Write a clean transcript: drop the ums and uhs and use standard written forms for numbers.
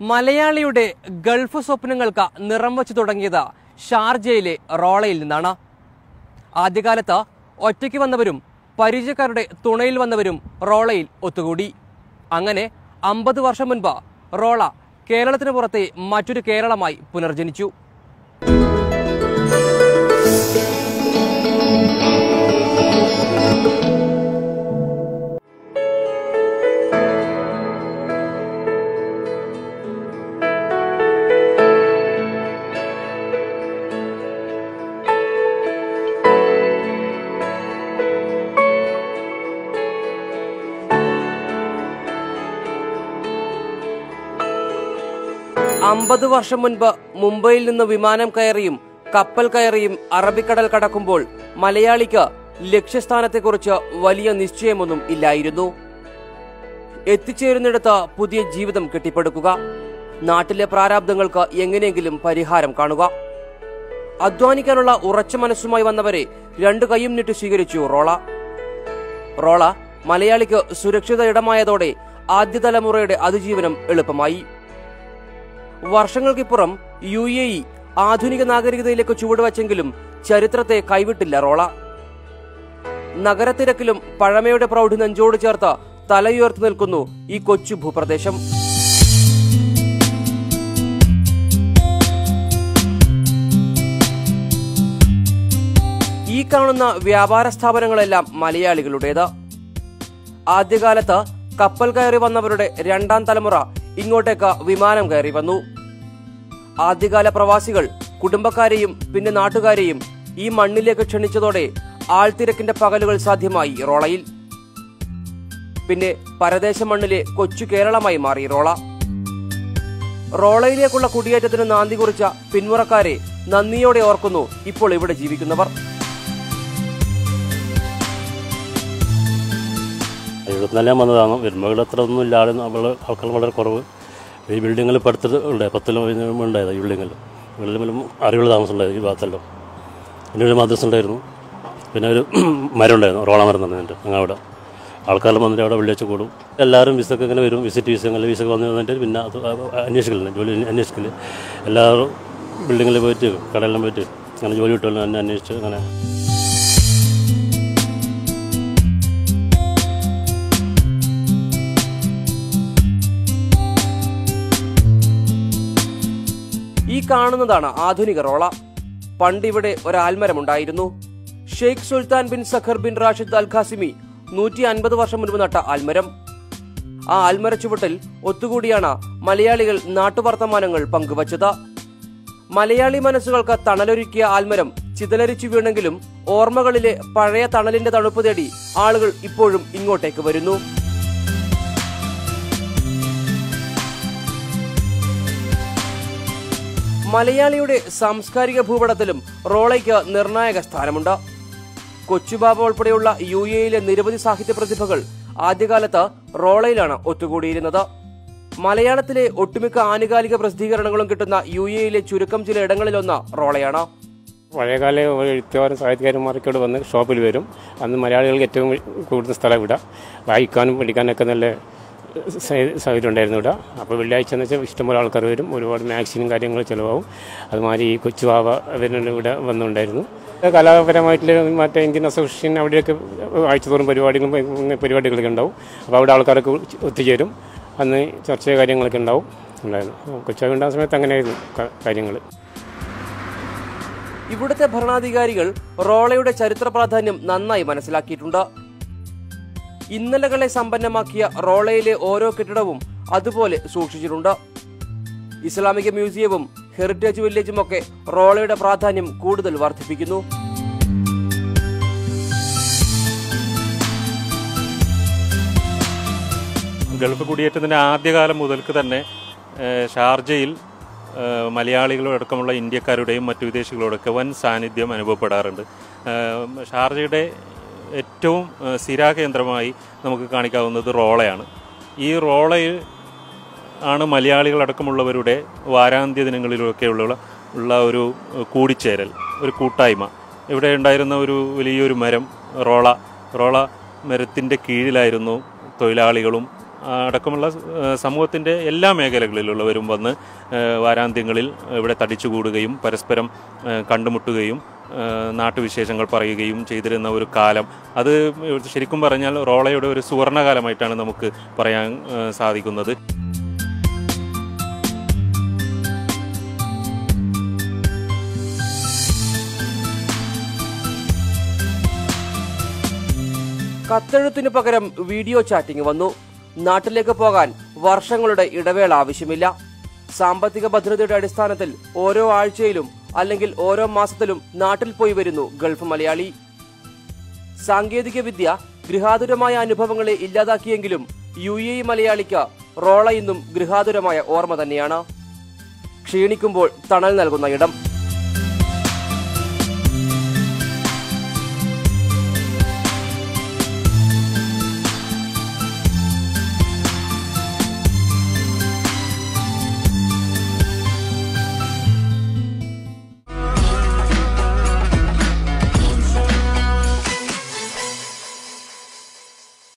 മലയാളിയുടെ ഗൾഫ് സ്വപ്നങ്ങൾക്ക് നിറം വച്ചു തുടങ്ങിയത് ഷാർജയിലെ റോളയിൽ നിന്നാണ്. ആദ്യകാലത്ത് ഒറ്റയ്ക്ക് വന്നവരും പരിചയക്കാരുടെ തുണയിൽ വന്നവരും റോളയിൽ ഒത്തുകൂടി. അങ്ങനെ 50 വർഷം മുൻപ് റോള കേരളത്തിന് പുറത്തെ മറ്റൊരു കേരളമായി പുനർജനിച്ചു. അമ്പത് വർഷം മുൻപ് മുംബൈയിൽ നിന്ന് വിമാനം കയറിയും കപ്പൽ കയറിയും അറബിക്കടൽ കടക്കുമ്പോൾ മലയാളിക്ക് ലക്ഷ്യസ്ഥാനത്തെക്കുറിച്ച് വലിയ നിശ്ചയമൊന്നും ഇല്ലായിരുന്നു. എത്തിച്ചേരുന്നിടത്ത് പുതിയ ജീവിതം കെട്ടിപ്പടുക്കുക, നാട്ടിലെ പ്രാരാബ്ദങ്ങൾക്ക് എങ്ങനെയെങ്കിലും പരിഹാരം കാണുക. അധ്വാനിക്കാനുള്ള ഉറച്ച മനസ്സുമായി വന്നവരെ രണ്ടു കൈയും നീട്ടി സ്വീകരിച്ചു റോള. മലയാളിക്ക് സുരക്ഷിത ഇടമായതോടെ ആദ്യ തലമുറയുടെ അതിജീവനം എളുപ്പമായി. വർഷങ്ങൾക്കിപ്പുറം UAE ആധുനിക നാഗരികതയിലേക്ക് ചുവടുവച്ചെങ്കിലും ചരിത്രത്തെ കൈവിട്ടില്ല റോള. നഗരത്തിരക്കിലും പഴമയുടെ പ്രൗഢി നെഞ്ചോട് ചേർത്ത് തലയുയർത്തി നിൽക്കുന്നു ഈ കൊച്ചു ഭൂപ്രദേശം. ഈ കാണുന്ന വ്യാപാര സ്ഥാപനങ്ങളെല്ലാം മലയാളികളുടേത്. ആദ്യകാലത്ത് കപ്പൽ കയറി വന്നവരുടെ രണ്ടാം തലമുറ ഇങ്ങോട്ടേക്ക് വിമാനം കയറി വന്നു. ആദ്യകാല പ്രവാസികൾ കുടുംബക്കാരെയും പിന്നെ നാട്ടുകാരെയും ഈ മണ്ണിലേക്ക് ക്ഷണിച്ചതോടെ ആൾത്തിരക്കിന്റെ പകലുകൾ സാധ്യമായി റോളയിൽ. പിന്നെ പരദേശ മണ്ണിലെ കൊച്ചു കേരളമായി മാറി റോളയിലേക്കുള്ള കുടിയേറ്റത്തിന് നാന്ദി കുറിച്ച പിന്മുറക്കാരെ നന്ദിയോടെ ഓർക്കുന്നു ഇപ്പോൾ ഇവിടെ ജീവിക്കുന്നവർ. 74 വന്നതാണ്. വരുമ്പോൾ അത്ര ഒന്നും ഇല്ലാതെ ആൾക്കാർ വളരെ കുറവ്. ഈ ബിൽഡിങ്ങിൽ ഇപ്പോൾ അടുത്ത് ഉണ്ടായി 10 ഉണ്ടായത്. ഈ ബിൽഡിങ്ങിലും അറിവുള്ള താമസം ഉണ്ടായത് ഈ ഭാഗത്തല്ലോ. പിന്നെ ഒരു മദ്രസ ഉണ്ടായിരുന്നു, പിന്നെ ഒരു മരം ഉണ്ടായിരുന്നു, റോള മരം തന്നിട്ട് അങ്ങനെ അവിടെ ആൾക്കാരെല്ലാം വന്നിട്ട് അവിടെ വെള്ളിയാഴ്ച കൂടും. എല്ലാവരും വിസക്ക് ഇങ്ങനെ വരും, വിസ വിസക്ക് വന്നിട്ട് പിന്നെ അത് അന്വേഷിക്കലില്ല, ജോലി അന്വേഷിക്കൽ. എല്ലാവരും ബിൽഡിങ്ങിൽ പോയിട്ട് കടയിലും പോയിട്ട് അങ്ങനെ ജോലി കിട്ടുമല്ലോ എന്നെ അന്വേഷിച്ച് അങ്ങനെ. ഈ കാണുന്നതാണ് ആധുനിക റോള. പണ്ടിവിടെ ഒരു ആൽമരമുണ്ടായിരുന്നു. Sheikh Sultan bin Saqr bin Rashid Al Qasimi 150 വർഷം മുൻപ് നട്ട ആൽമരം. ആ ആൽമര ചുവട്ടിൽ ഒത്തുകൂടിയാണ് മലയാളികൾ നാട്ടുവർത്തമാനങ്ങൾ പങ്കുവച്ചത്. മലയാളി മനസ്സുകൾക്ക് തണലൊരുക്കിയ ആൽമരം ചിതലരിച്ചു വീണെങ്കിലും ഓർമ്മകളിലെ പഴയ തണലിന്റെ തണുപ്പ് തേടി ആളുകൾ ഇപ്പോഴും ഇങ്ങോട്ടേക്ക് വരുന്നു. മലയാളിയുടെ സാംസ്കാരിക ഭൂപടത്തിലും റോളയ്ക്ക് നിർണായക സ്ഥാനമുണ്ട്. കൊച്ചുബാബ ഉൾപ്പെടെയുള്ള UAEയിലെ നിരവധി സാഹിത്യ പ്രതിഭകൾ ആദ്യകാലത്ത് റോളയിലാണ് ഒത്തുകൂടിയിരുന്നത്. മലയാളത്തിലെ ഒട്ടുമിക്ക ആനുകാലിക പ്രസിദ്ധീകരണങ്ങളും കിട്ടുന്ന UAEയിലെ ചുരുക്കം ചില ഇടങ്ങളിലൊന്ന് റോളയാണ്. പഴയകാല എഴുത്തുകാരും സാഹിത്യകാരന്മാരൊക്കെ ഇവിടെ വന്ന് ഷോപ്പിൽ വരും. അന്ന് മലയാളികൾക്ക് ഏറ്റവും കൂടുതൽ സ്ഥലം ഇവിടെ, വായിക്കാനും പഠിക്കാനൊക്കെ നല്ല സൗകര്യം ഉണ്ടായിരുന്നു ഇവിടെ. അപ്പോൾ വെള്ളിയാഴ്ച എന്ന് വെച്ചാൽ ഇഷ്ടംപോലെ ആൾക്കാർ വരും, ഒരുപാട് മാഗസിനും കാര്യങ്ങൾ ചിലവാകും. അതുമാതിരി ഈ കൊച്ചുവാവ ഇവിടെ വന്നുണ്ടായിരുന്നു. കലാപരമായിട്ടുള്ള മറ്റേ ഇന്ത്യൻ അസോസിയേഷൻ അവിടെയൊക്കെ ആഴ്ചതോറും പരിപാടികളൊക്കെ ഉണ്ടാവും. അപ്പോൾ അവിടെ ആൾക്കാരൊക്കെ ഒത്തുചേരും. അന്ന് ചർച്ച കാര്യങ്ങളൊക്കെ ഉണ്ടായിരുന്നു. കൊച്ചുവാവ ഉണ്ടാകുന്ന സമയത്ത് അങ്ങനെയായിരുന്നു കാര്യങ്ങൾ. ഇവിടുത്തെ ഭരണാധികാരികൾ റോളയുടെ ചരിത്ര പ്രാധാന്യം നന്നായി മനസ്സിലാക്കിയിട്ടുണ്ട്. ഇന്നലകളെ സമ്പന്നമാക്കിയ റോളയിലെ ഓരോ കെട്ടിടവും അതുപോലെ സൂക്ഷിച്ചിട്ടുണ്ട്. ഇസ്ലാമിക മ്യൂസിയവും ഹെറിറ്റേജ് വില്ലേജും ഒക്കെ റോളയുടെ പ്രാധാന്യം കൂടുതൽ വർദ്ധിപ്പിക്കുന്നു. ഗൾഫ് കുടിയേറ്റത്തിൻ്റെ ആദ്യകാലം മുതൽക്ക് തന്നെ ഷാർജയിൽ മലയാളികളടക്കമുള്ള ഇന്ത്യക്കാരുടെയും മറ്റു വിദേശികളോടൊക്കെ വൻ സാന്നിധ്യം അനുഭവപ്പെടാറുണ്ട്. ഷാർജയുടെ ഏറ്റവും സ്ഥിരാകേന്ദ്രമായി നമുക്ക് കാണിക്കാവുന്നത് റോളയാണ്. ഈ റോളയിൽ ആണ് മലയാളികളടക്കമുള്ളവരുടെ വാരാന്ത്യ ദിനങ്ങളിലൊക്കെ ഉള്ള ഒരു കൂടിച്ചേരൽ, ഒരു കൂട്ടായ്മ. ഇവിടെ ഉണ്ടായിരുന്ന ഒരു വലിയൊരു മരം റോള മരത്തിൻ്റെ കീഴിലായിരുന്നു തൊഴിലാളികളും അടക്കമുള്ള സമൂഹത്തിൻ്റെ എല്ലാ മേഖലകളിലുള്ളവരും വന്ന് വാരാന്ത്യങ്ങളിൽ ഇവിടെ തടിച്ചുകൂടുകയും പരസ്പരം കണ്ടുമുട്ടുകയും നാട്ടുവിശേഷങ്ങൾ പറയുകയും ചെയ്തിരുന്ന ഒരു കാലം, അത് ശരിക്കും പറഞ്ഞാൽ റോളയുടെ ഒരു സുവർണകാലമായിട്ടാണ് നമുക്ക് പറയാൻ സാധിക്കുന്നത്. കത്തെഴുത്തിനു പകരം വീഡിയോ ചാറ്റിംഗ് വന്നു. നാട്ടിലേക്ക് പോകാൻ വർഷങ്ങളുടെ ഇടവേള ആവശ്യമില്ല. സാമ്പത്തിക ഭദ്രതയുടെ അടിസ്ഥാനത്തിൽ ഓരോ ആഴ്ചയിലും അല്ലെങ്കിൽ ഓരോ മാസത്തിലും നാട്ടിൽ പോയി വരുന്നു ഗൾഫ് മലയാളി. സാങ്കേതിക വിദ്യ ഗൃഹാതുരമായ അനുഭവങ്ങളെ ഇല്ലാതാക്കിയെങ്കിലും UAE മലയാളിക്ക് റോള ഇന്നും ഗൃഹാതുരമായ ഓർമ്മ തന്നെയാണ്. ക്ഷീണിക്കുമ്പോൾ തണൽ നൽകുന്ന ഇടം.